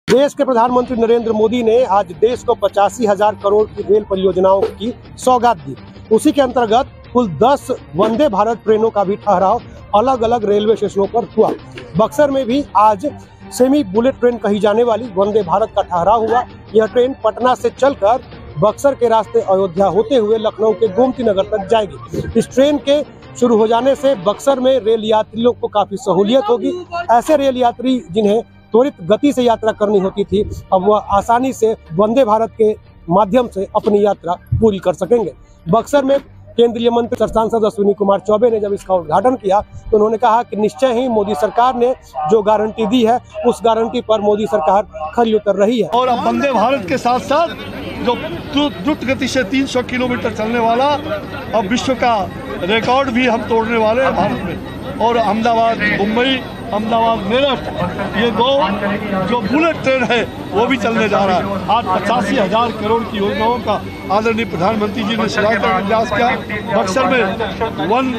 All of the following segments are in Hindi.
देश के प्रधानमंत्री नरेंद्र मोदी ने आज देश को 85,000 करोड़ की रेल परियोजनाओं की सौगात दी। उसी के अंतर्गत कुल 10 वंदे भारत ट्रेनों का भी ठहराव अलग अलग रेलवे स्टेशनों पर हुआ। बक्सर में भी आज सेमी बुलेट ट्रेन कही जाने वाली वंदे भारत का ठहराव हुआ। यह ट्रेन पटना से चलकर बक्सर के रास्ते अयोध्या होते हुए लखनऊ के गोमती नगर तक जाएगी। इस ट्रेन के शुरू हो जाने से बक्सर में रेल यात्रियों को काफी सहूलियत होगी। ऐसे रेल यात्री जिन्हें त्वरित गति से यात्रा करनी होती थी, अब वह आसानी से वंदे भारत के माध्यम से अपनी यात्रा पूरी कर सकेंगे। बक्सर में केंद्रीय मंत्री सांसद अश्विनी कुमार चौबे ने जब इसका उद्घाटन किया तो उन्होंने कहा कि निश्चय ही मोदी सरकार ने जो गारंटी दी है उस गारंटी पर मोदी सरकार खरी उतर रही है। और अब वंदे भारत के साथ साथ जो द्रुत गति से 300 किलोमीटर चलने वाला अब विश्व का रिकॉर्ड भी हम तोड़ने वाले हैं भारत में। और अहमदाबाद मुंबई, अहमदाबाद मेरठ, ये दो जो बुलेट ट्रेन है वो भी चलने जा रहा है। आज 85,000 करोड़ की योजनाओं का आदरणीय प्रधानमंत्री जी ने शिलान्यास किया। बक्सर में वन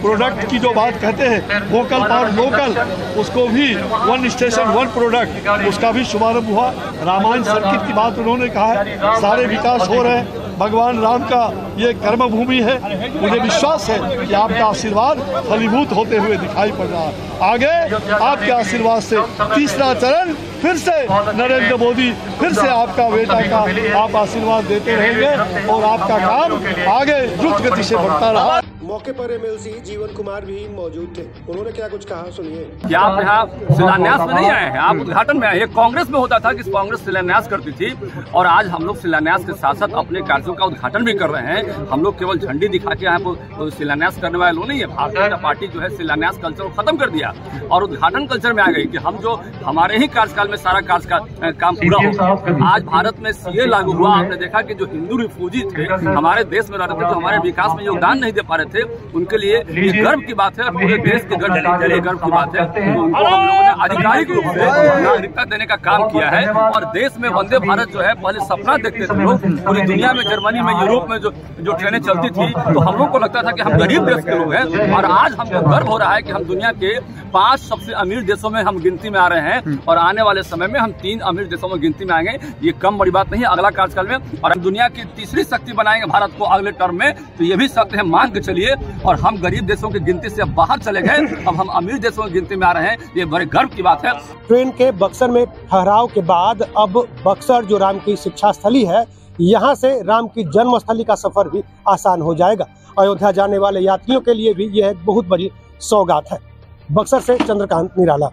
प्रोडक्ट की जो बात कहते हैं, वोकल और लोकल, उसको भी वन स्टेशन वन प्रोडक्ट, उसका भी शुभारंभ हुआ। रामायण सर्किट की बात उन्होंने कहा है। सारे विकास हो रहे हैं। भगवान राम का ये कर्म भूमि है। मुझे विश्वास है कि आपका आशीर्वाद फलीभूत होते हुए दिखाई पड़ रहा है। आगे आपके आशीर्वाद से तीसरा चरण फिर से नरेंद्र मोदी, फिर से आपका बेटा का आप आशीर्वाद देते रहेंगे और आपका काम आगे द्रुत गति से बढ़ता रहा। मौके पर एमएलसी जीवन कुमार भी मौजूद थे। उन्होंने क्या कुछ कहा, सुनिए। कि आप यहाँ शिलान्यास में नहीं आए हैं, आप उद्घाटन में आए हैं। कांग्रेस में होता था कि कांग्रेस शिलान्यास करती थी और आज हम लोग शिलान्यास के साथ साथ अपने कार्यों का उद्घाटन भी कर रहे हैं। हम लोग केवल झंडी दिखा के यहाँ पर शिलान्यास करने वाले लोग नहीं है। भारतीय जनता पार्टी जो है शिलान्यास कल्चर को खत्म कर दिया और उद्घाटन कल्चर में आ गई कि हम जो हमारे ही कार्यकाल में सारा कार्य का काम पूरा हो। आज भारत में सीए लागू हुआ। आपने देखा कि जो हिंदू रिफ्यूजी थे, हमारे देश में रह रहे थे, जो हमारे विकास में योगदान नहीं दे पा रहे थे, उनके लिए ये गर्व की बात है। पूरे देश के गर्व की बात है। तो उनको हम लोगों ने आधिकारिक रूप से नागरिकता देने का काम किया है। और देश में वंदे भारत जो है, पहले सपना देखते थे लोग, पूरी दुनिया में, जर्मनी में, यूरोप में जो ट्रेनें चलती थी तो हम लोग को लगता था कि हम गरीब देश के लोग हैं। और आज हमको गर्व हो रहा है कि हम दुनिया के 5 सबसे अमीर देशों में हम गिनती में आ रहे हैं और आने वाले समय में हम 3 अमीर देशों में गिनती में आएंगे। ये कम बड़ी बात नहीं है अगला कार्यकाल में। और हम दुनिया की तीसरी शक्ति बनाएंगे भारत को अगले टर्म में। तो ये भी सत्य है, मान के चलिए। और हम गरीब देशों की गिनती से बाहर चले गए, अब हम अमीर देशों की गिनती में आ रहे हैं। ये बड़े गर्व की बात है। ट्रेन के बक्सर में ठहराव के बाद अब बक्सर जो राम की शिक्षा स्थली है, यहाँ से राम की जन्मस्थली का सफर भी आसान हो जाएगा। अयोध्या जाने वाले यात्रियों के लिए भी यह एक बहुत बड़ी सौगात है। बक्सर से चंद्रकांत निराला।